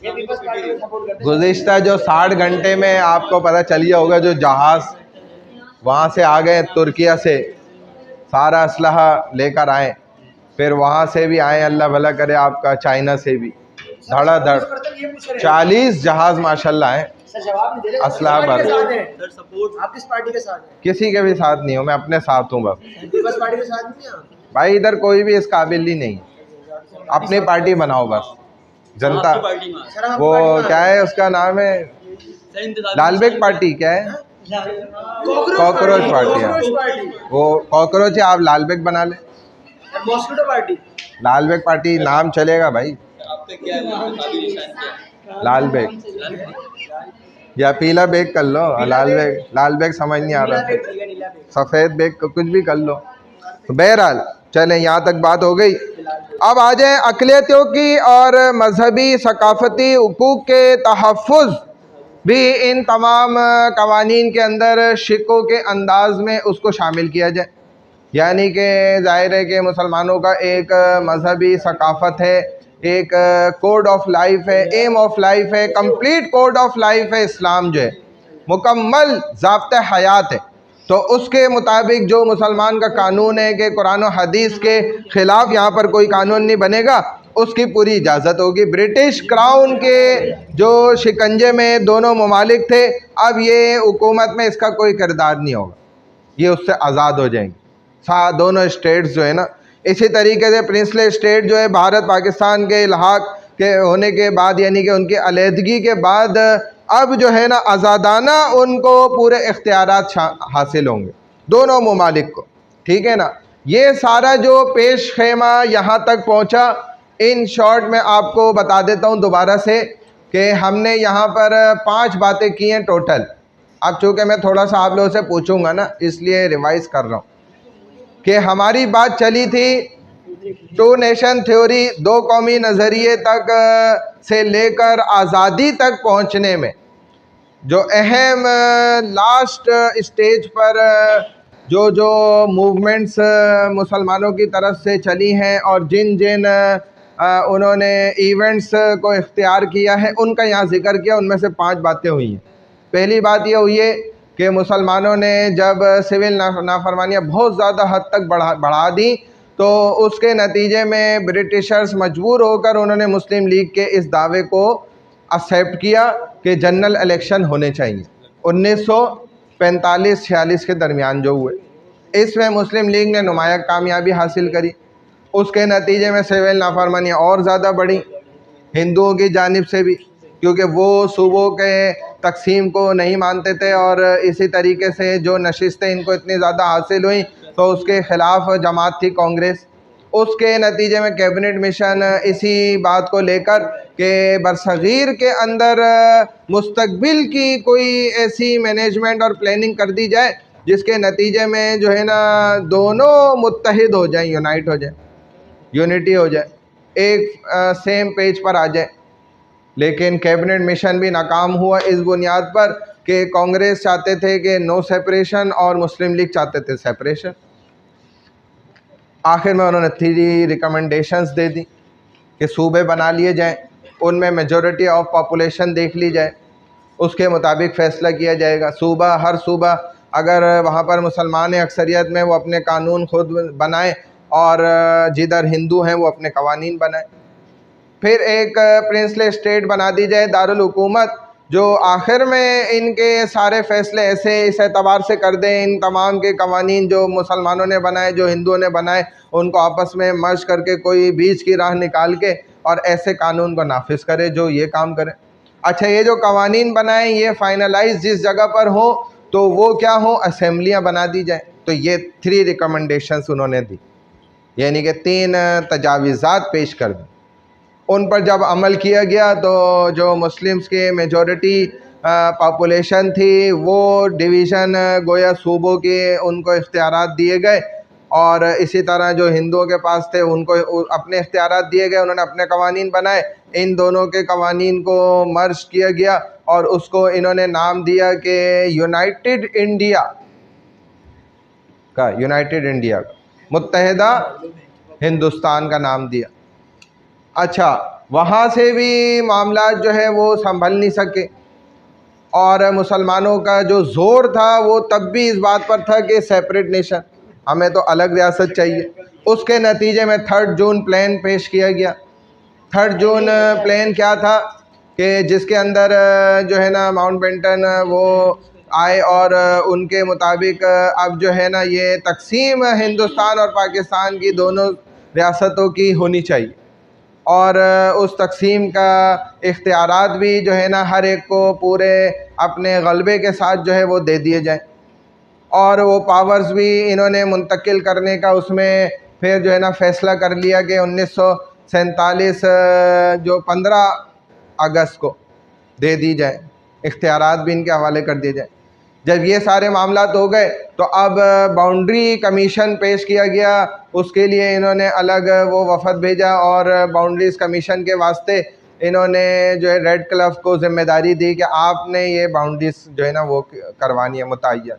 ये पीपल्स पार्टी को सपोर्ट करते हैं। गुज़िश्ता जो 60 घंटे में आपको पता चल गया होगा, जो जहाज़ वहाँ से आ गए तुर्किया से, सारा असलहा लेकर आए, फिर वहाँ से भी आए, अल्लाह भला करे आपका, चाइना से भी धड़ाधड़ 40 जहाज़ माशाल्लाह हैं। सर जवाब नहीं दे रहे। असला किस पार्टी के पर साथ हैं? सर सपोर्ट आप किस पार्टी के साथ हैं? किसी के भी साथ नहीं हूँ मैं, अपने साथ हूँ बस। पीपल्स पार्टी के साथ नहीं हैं आप? भाई इधर कोई भी इस काबिल ही नहीं, अपनी पार्टी बनाओ बस। जनता सर आप वो पार्टी में क्या है, उसका नाम है लालबेग पार्टी, क्या है, कॉकरोच पार्टी है। कॉकरोच पार्टी, वो कॉकरोच है, आप लालबेग बना ले। Mosquito party. लालबेग पार्टी नाम चलेगा भाई, लालबेग या पीला बेग कर लो, लालबेग, लालबेग समझ नहीं आ नीला रहा, बेग, नीला बेग। सफ़ेद बेग कुछ भी कर लो। तो बहरहाल चलें, यहाँ तक बात हो गई। अब आ जाए अक़लियतों की और मजहबी सकाफ़ती हुकूक़ के तहफ़्फ़ुज़ भी इन तमाम कवानीन के अंदर शिकों के अंदाज़ में उसको शामिल किया जाए। यानी कि ज़ाहिर है कि मुसलमानों का एक मजहबी सकाफ़त है, एक कोड ऑफ लाइफ है, एम ऑफ लाइफ है, कंप्लीट कोड ऑफ लाइफ है। इस्लाम जो है मुकम्मल ज़ाब्ता हयात है। तो उसके मुताबिक जो मुसलमान का कानून है कि कुरान और हदीस के ख़िलाफ़ यहाँ पर कोई कानून नहीं बनेगा, उसकी पूरी इजाज़त होगी। ब्रिटिश क्राउन के जो शिकंजे में दोनों ममालिक थे, अब ये हुकूमत में इसका कोई किरदार नहीं होगा, ये उससे आज़ाद हो जाएंगे दोनों स्टेट्स जो है ना। इसी तरीके से प्रिंसले स्टेट जो है भारत पाकिस्तान के इल्हाक के होने के बाद, यानी कि उनकी अलहदगी के बाद, अब जो है ना आज़ादाना उनको पूरे इख्तियारात हासिल होंगे दोनों ममालिक को, ठीक है ना। ये सारा जो पेश खेमा यहाँ तक पहुँचा, इन शॉर्ट में आपको बता देता हूँ दोबारा से कि हमने यहाँ पर 5 बातें की हैं टोटल। अब चूँकि मैं थोड़ा सा आप लोगों से पूछूंगा ना, इसलिए रिवाइज़ कर रहा हूँ कि हमारी बात चली थी 2 नेशन थ्योरी, 2 कौमी नज़रिए तक से लेकर आज़ादी तक पहुँचने में जो अहम लास्ट स्टेज पर जो मूवमेंट्स मुसलमानों की तरफ से चली हैं और जिन जिन उन्होंने इवेंट्स को इख्तियार किया है, उनका यहाँ ज़िक्र किया। उनमें से 5 बातें हुई हैं। पहली बात यह हुई है कि मुसलमानों ने जब सिविल नाफरमानियाँ बहुत ज़्यादा हद तक बढ़ा दी, तो उसके नतीजे में ब्रिटिशर्स मजबूर होकर उन्होंने मुस्लिम लीग के इस दावे को एक्सेप्ट किया कि जनरल इलेक्शन होने चाहिए। 1945-46 के दरमियान जो हुए, इसमें मुस्लिम लीग ने नुमाया कामयाबी हासिल करी। उसके नतीजे में सिविल नाफरमानियाँ और ज़्यादा बढ़ी हिंदुओं की जानिब से भी, क्योंकि वो सूबों के तकसीम को नहीं मानते थे, और इसी तरीके से जो नशिस्तें इनको इतनी ज़्यादा हासिल हुई तो उसके ख़िलाफ़ जमात थी कांग्रेस। उसके नतीजे में कैबिनेट मिशन इसी बात को लेकर कि बरसग़ीर के अंदर मुस्तक़बिल की कोई ऐसी मैनेजमेंट और प्लानिंग कर दी जाए जिसके नतीजे में जो है ना दोनों मुत्तहिद हो जाएं, यूनाइट हो जाए, यूनिटी हो जाए, एक सेम पेज पर आ जाए। लेकिन कैबिनेट मिशन भी नाकाम हुआ इस बुनियाद पर कि कांग्रेस चाहते थे कि नो सेपरेशन और मुस्लिम लीग चाहते थे सेपरेशन। आखिर में उन्होंने 3 रिकमेंडेशंस दे दी कि सूबे बना लिए जाएं, उनमें मेजॉरिटी ऑफ पॉपुलेशन देख ली जाए, उसके मुताबिक फ़ैसला किया जाएगा। सूबा, हर सूबा अगर वहाँ पर मुसलमान अक्सरियत में, वो अपने कानून खुद बनाए, और जिधर हिंदू हैं वो अपने कवानीन बनाए। फिर एक प्रिंसले स्टेट बना दी जाए, दारुल हुकूमत, जो आखिर में इनके सारे फ़ैसले ऐसे इस एतबार से कर दें, इन तमाम के कवानीन जो मुसलमानों ने बनाए, जो हिंदुओं ने बनाए, उनको आपस में मर्ज करके कोई बीच की राह निकाल के और ऐसे कानून को नाफिज करे जो ये काम करे। अच्छा, ये जो कवानीन बनाए ये फ़ाइनलाइज जिस जगह पर हो तो वो क्या हो, असेंबलियाँ बना दी जाए। तो ये 3 रिकमेंडेशंस उन्होंने दी, यानी कि 3 तजावीज़ात पेश कर दी। उन पर जब अमल किया गया तो जो मुस्लिम्स के मेजॉरिटी पॉपुलेशन थी, वो डिवीज़न गोया सूबों के उनको इख्तियारात दिए गए, और इसी तरह जो हिंदुओं के पास थे उनको अपने इख्तियारात दिए गए, उन्होंने अपने कवानीन बनाए। इन दोनों के कवानीन को मर्ज किया गया और उसको इन्होंने नाम दिया कि यूनाइटेड इंडिया का, यूनाइटेड इंडिया, मुत्तहिदा हिंदुस्तान का नाम दिया। अच्छा, वहाँ से भी मामला जो है वो संभल नहीं सके, और मुसलमानों का जो ज़ोर था वो तब भी इस बात पर था कि सेपरेट नेशन, हमें तो अलग रियासत चाहिए। उसके नतीजे में 3 जून प्लान पेश किया गया। 3 जून प्लान क्या था कि जिसके अंदर जो है ना माउंटबेटन वो आए और उनके मुताबिक अब जो है ना ये तकसीम हिंदुस्तान और पाकिस्तान की दोनों रियासतों की होनी चाहिए, और उस तकसीम का इख्तियारात भी जो है ना हर एक को पूरे अपने गलबे के साथ जो है वो दे दिए जाएं, और वो पावर्स भी इन्होंने मुंतकिल करने का उसमें फिर जो है ना फ़ैसला कर लिया कि 1947 जो 15 अगस्त को दे दी जाए, इख्तियारात भी इनके हवाले कर दिए जाए। जब ये सारे मामलात हो गए तो अब बाउंड्री कमीशन पेश किया गया, उसके लिए इन्होंने अलग वो वफद भेजा, और बाउंड्रीज़ कमीशन के वास्ते इन्होंने जो है रेड क्लिफ को ज़िम्मेदारी दी कि आपने ये बाउंड्रीज़ जो है ना वो करवानी है मुतय्यन।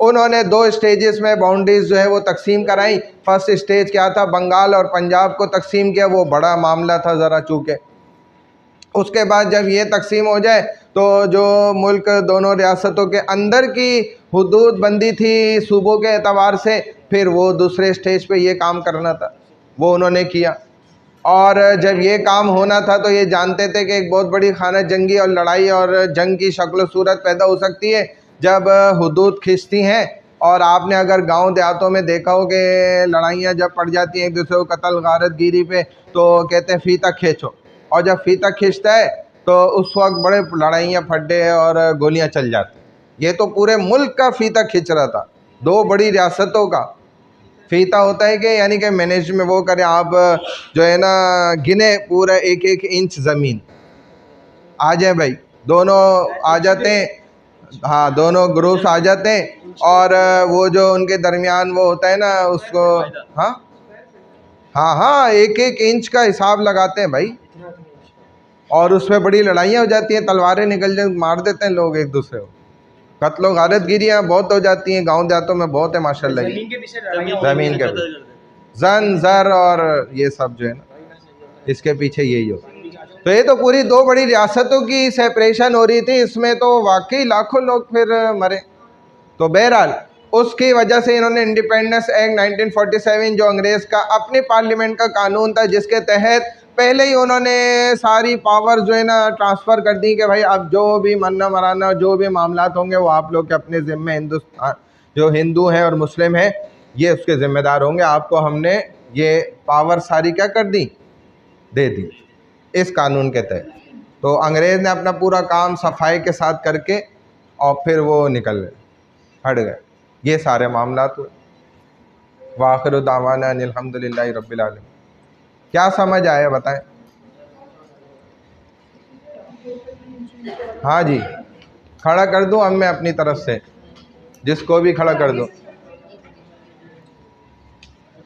उन्होंने 2 स्टेजेस में बाउंड्रीज़ जो है वो तकसीम कराई। फर्स्ट स्टेज क्या था, बंगाल और पंजाब को तकसीम किया, वो बड़ा मामला था ज़रा चूँकि। उसके बाद जब ये तकसीम हो जाए तो जो मुल्क दोनों रियासतों के अंदर की हुदूद बंदी थी सूबों के एतबार से, फिर वो दूसरे स्टेज पे ये काम करना था, वो उन्होंने किया। और जब ये काम होना था तो ये जानते थे कि एक बहुत बड़ी खाना जंगी और लड़ाई और जंग की शक्ल सूरत पैदा हो सकती है जब हुदूद खिंचती हैं। और आपने अगर गांव देहातों में देखा हो कि लड़ाइयाँ जब पड़ जाती हैं एक दूसरे को कत्ल गारत गिरी पे, तो कहते हैं फीता खींचो, और जब फीता खींचता है तो उस वक्त बड़े लड़ाइयाँ फड्डे और गोलियाँ चल जाती। ये तो पूरे मुल्क का फीता खींच रहा था, 2 बड़ी रियासतों का फीता होता है कि यानी कि मैनेज में वो करें आप जो है ना गिने पूरा 1-1 इंच ज़मीन आ जाए भाई, दोनों आ जाते हैं, हाँ दोनों ग्रुप्स आ जाते हैं, और वो जो उनके दरमियान वो होता है ना उसको, हाँ हाँ हाँ 1-1 इंच का हिसाब लगाते हैं भाई, और उसमें बड़ी लड़ाइयाँ हो जाती हैं, तलवारें निकल जाए, मार देते हैं लोग एक दूसरे को, कत्लो गारत गिरियाँ बहुत हो जाती हैं, गांव देहातों में बहुत है माशाल्लाह। जमीन के पीछे ज़मीन के जन ज़र और ये सब जो है ना इसके पीछे यही हो। तो ये तो पूरी 2 बड़ी रियासतों की सेपरेशन हो रही थी, इसमें तो वाकई लाखों लोग फिर मरे। तो बहरहाल उसकी वजह से इन्होंने इंडिपेंडेंस एक्ट 1947 जो अंग्रेज़ का अपने पार्लियामेंट का कानून था, जिसके तहत पहले ही उन्होंने सारी पावर जो है ना ट्रांसफ़र कर दी कि भाई अब जो भी मरना मराना जो भी मामलात होंगे वो आप लोग के अपने ज़िम्मे, हिंदुस्तान जो हिंदू हैं और मुस्लिम हैं ये उसके ज़िम्मेदार होंगे, आपको हमने ये पावर सारी क्या कर दी, दे दी इस कानून के तहत। तो अंग्रेज़ ने अपना पूरा काम सफाई के साथ करके और फिर वो निकल गए, हट गए। ये सारे मामलात हुए। वाखिर दावाना अनिल हम्दुलिल्लाहि रब्बिल आलमीन। क्या समझ आया बताएं? हाँ जी, खड़ा कर दूं अब मैं अपनी तरफ से, जिसको भी खड़ा कर दूं।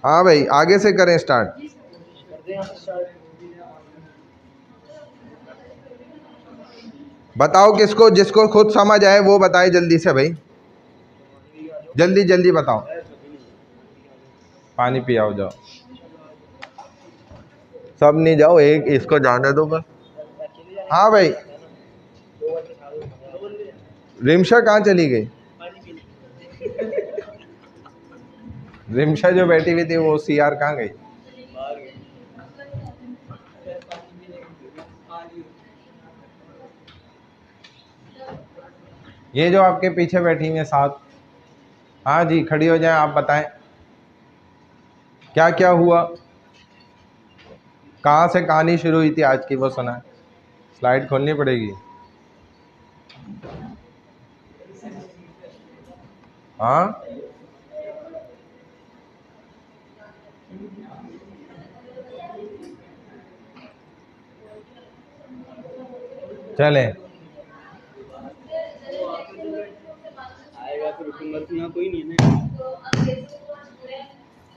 हाँ भाई आगे से करें स्टार्ट। बताओ किसको, जिसको खुद समझ आए वो बताए जल्दी से भाई, जल्दी जल्दी बताओ। पानी पियाओ जाओ, सब नहीं जाओ, एक इसको जाने दो बस। हाँ भाई रिमशा कहाँ चली गई? रिमशा जो बैठी हुई थी वो सीआर कहाँ गई? ये जो आपके पीछे बैठी हुई है साथ, हाँ जी खड़ी हो जाए, आप बताएं क्या क्या हुआ, कहाँ से कहानी शुरू हुई थी आज की वो सुना। स्लाइड खोलनी पड़ेगी। हाँ चलें, आएगा तो रुकूंगा तो यहाँ कोई नहीं है ना। तो अंग्रेजों को जो है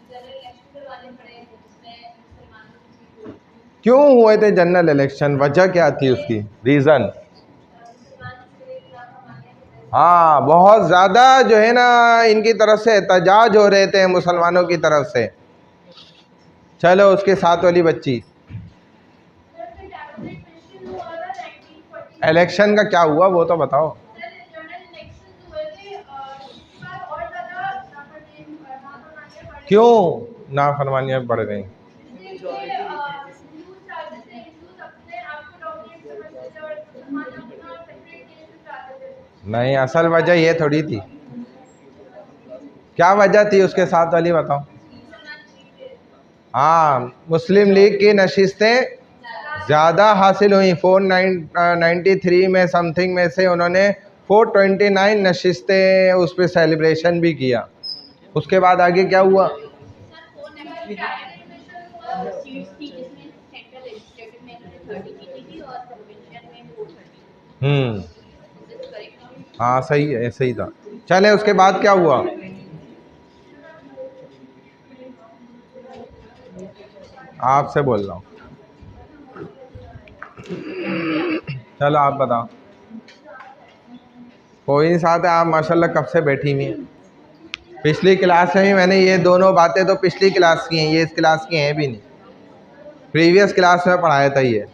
जनरल इलेक्शन करवाने पड़े जिसमें मुसलमानों की क्यों हुए थे जनरल इलेक्शन, वजह क्या थी उसकी, रीज़न? हाँ बहुत ज़्यादा जो है ना इनकी तरफ से एहतजाज हो रहे थे मुसलमानों की तरफ से। चलो उसके साथ वाली बच्ची, इलेक्शन का क्या हुआ वो तो बताओ। सर जनरल इलेक्शन हुए थे, इस बार और ज़्यादा नाफरमानियाँ बढ़ क्यों नाफरमानियाँ बढ़ गई? इसलिए कि हिंदूज चाहते थे, हिंदूज अपने आप को डोमिनेट समझते थे और मुसलमान अपना सेपरेट नेशन चाहते थे। नहीं, असल वजह ये थोड़ी थी। क्या वजह थी उसके साथ वाली बताओ। हाँ, मुस्लिम लीग की नशिस्तें ज़्यादा हासिल हुई। 493 में समथिंग में से उन्होंने 429 नशिस्तें उस पर सेलिब्रेशन भी किया। उसके बाद आगे क्या हुआ? हाँ सही है, सही था। चले उसके बाद क्या हुआ? आपसे बोल रहा हूँ, चलो आप बताओ। कोई नहीं साथ है, आप माशाल्लाह कब से बैठी हुई हैं। पिछली क्लास में ही मैंने ये दोनों बातें तो पिछली क्लास की हैं, ये इस क्लास की हैं भी नहीं, प्रीवियस क्लास में पढ़ाया था ये।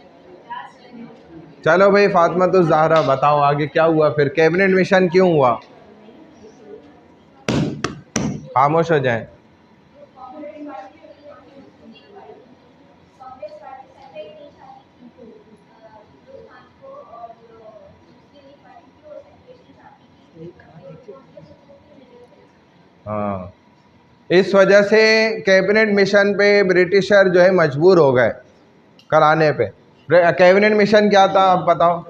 चलो भाई फातिमा तो ज़हरा बताओ आगे क्या हुआ फिर, कैबिनेट मिशन क्यों हुआ? खामोश हो जाए। हाँ, इस वजह से कैबिनेट मिशन पे ब्रिटिशर जो है मजबूर हो गए कराने पे। कैबिनेट मिशन क्या था आप बताओ?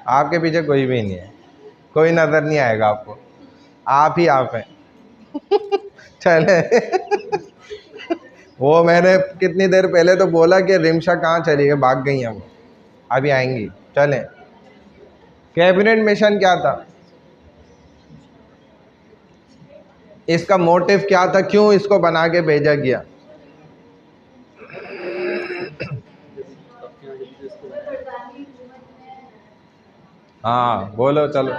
आपके पीछे कोई भी नहीं है, कोई नज़र नहीं आएगा आपको, आप ही आप हैं। चले वो मैंने कितनी देर पहले तो बोला कि रिमशा कहाँ चली गई, भाग गई हैं वो, अभी आएंगी। चलें, कैबिनेट मिशन क्या था, इसका मोटिव क्या था, क्यों इसको बना के भेजा गया? हाँ बोलो चलो।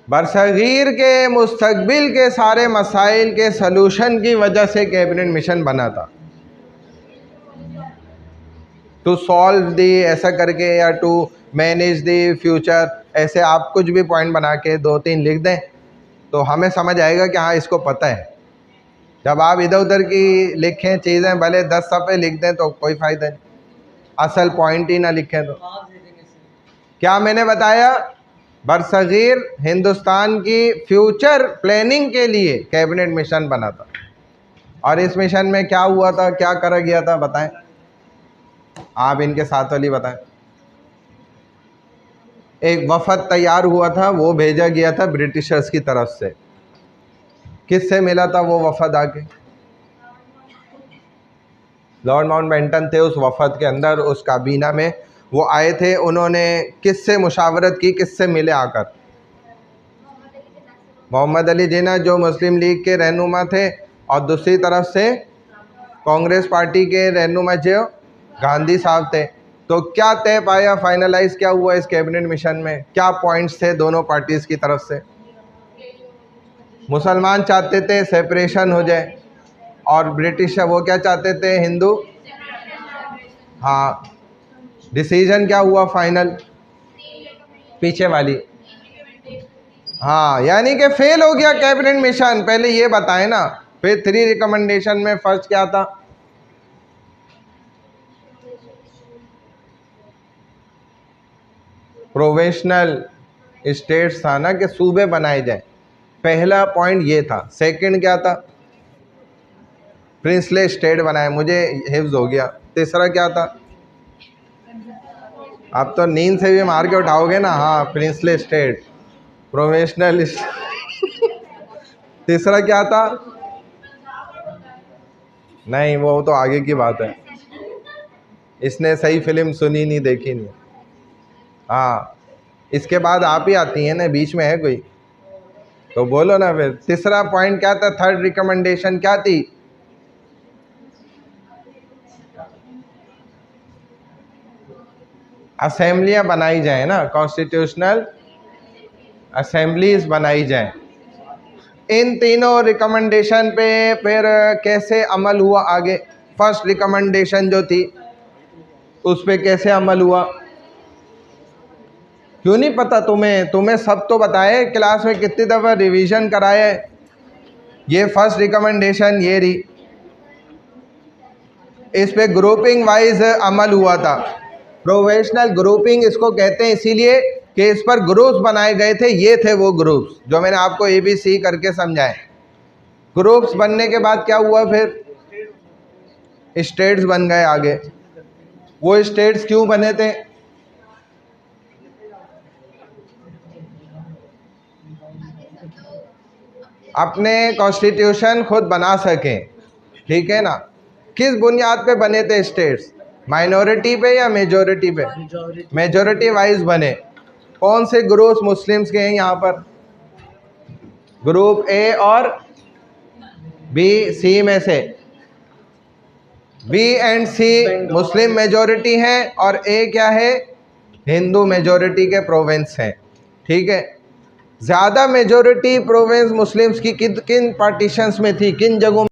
बरसगीर के मुस्तकबिल के सारे मसाइल के सलूशन की वजह से कैबिनेट मिशन बना था। टू सॉल्व दी ऐसा करके, या टू मैनेज दी फ्यूचर, ऐसे आप कुछ भी पॉइंट बना के 2-3 लिख दें तो हमें समझ आएगा कि हाँ इसको पता है। जब आप इधर उधर की लिखें चीज़ें, भले 10 सफ़े लिख दें तो कोई फ़ायदा नहीं, असल पॉइंट ही ना लिखें तो। क्या मैंने बताया? बरसगीर हिंदुस्तान की फ्यूचर प्लानिंग के लिए कैबिनेट मिशन बना था। और इस मिशन में क्या हुआ था, क्या करा गया था बताएं, आप इनके साथ वाली बताएं। एक वफद तैयार हुआ था, वो भेजा गया था ब्रिटिशर्स की तरफ से। किससे मिला था वो वफद आके? लॉर्ड माउंटबेटन थे उस वफद के अंदर, उस काबीना में वो आए थे। उन्होंने किससे मुशावरत की, किससे मिले आकर? मोहम्मद अली जिन्ना जो मुस्लिम लीग के रहनुमा थे, और दूसरी तरफ से कांग्रेस पार्टी के रहनुमा जो गांधी साहब थे। तो क्या तय पाया, फाइनलाइज क्या हुआ इस कैबिनेट मिशन में, क्या पॉइंट्स थे दोनों पार्टीज़ की तरफ से? मुसलमान चाहते थे सेपरेशन हो जाए, और ब्रिटिश वो क्या चाहते थे, हिंदू। हाँ, डिसीजन क्या हुआ फाइनल? पीछे वाली। हाँ, यानी कि फेल हो गया कैबिनेट मिशन। पहले ये बताए ना, फिर 3 रिकमेंडेशन में फर्स्ट क्या था? प्रोविजनल स्टेट्स था ना, कि सूबे बनाए जाए, पहला पॉइंट ये था। सेकंड क्या था? प्रिंसले स्टेट बनाए, मुझे हिफ्ज हो गया। तीसरा क्या था? आप तो नींद से भी मार के उठाओगे ना, हाँ प्रिंसले स्टेट, प्रोविजनल। तीसरा क्या था? नहीं, वो तो आगे की बात है, इसने सही फिल्म सुनी नहीं, देखी नहीं। हाँ, इसके बाद आप ही आती हैं ना, बीच में है कोई तो बोलो ना फिर। तीसरा पॉइंट क्या था? थर्ड रिकमेंडेशन क्या थी? असेंबलियां बनाई जाए ना, कॉन्स्टिट्यूशनल असेंबलीज बनाई जाए। इन तीनों रिकमेंडेशन पे फिर कैसे अमल हुआ आगे? फर्स्ट रिकमेंडेशन जो थी उस पे कैसे अमल हुआ? क्यों नहीं पता तुम्हें? तुम्हें सब तो बताए, क्लास में कितनी दफ़ा रिवीजन कराए। ये फर्स्ट रिकमेंडेशन ये रही, इस पे ग्रुपिंग वाइज अमल हुआ था। प्रोफेशनल ग्रुपिंग इसको कहते हैं, इसीलिए कि इस पर ग्रुप्स बनाए गए थे। ये थे वो ग्रुप्स जो मैंने आपको ABC करके समझाए। ग्रुप्स बनने के बाद क्या हुआ? फिर स्टेट्स बन गए आगे। वो स्टेट्स क्यों बने थे? अपने कॉन्स्टिट्यूशन खुद बना सकें, ठीक है ना। किस बुनियाद पे बने थे स्टेट्स? माइनॉरिटी पे या मेजॉरिटी पे? मेजॉरिटी वाइज बने। कौन से ग्रुप्स मुस्लिम्स के हैं यहाँ पर? ग्रुप A और B, C में से B and C Muslim majority हैं और A क्या है? हिंदू मेजॉरिटी के प्रोविंस हैं, ठीक है। ज़्यादा मेजॉरिटी प्रोविंस मुस्लिम्स की किन किन पार्टीशंस में थी, किन जगहों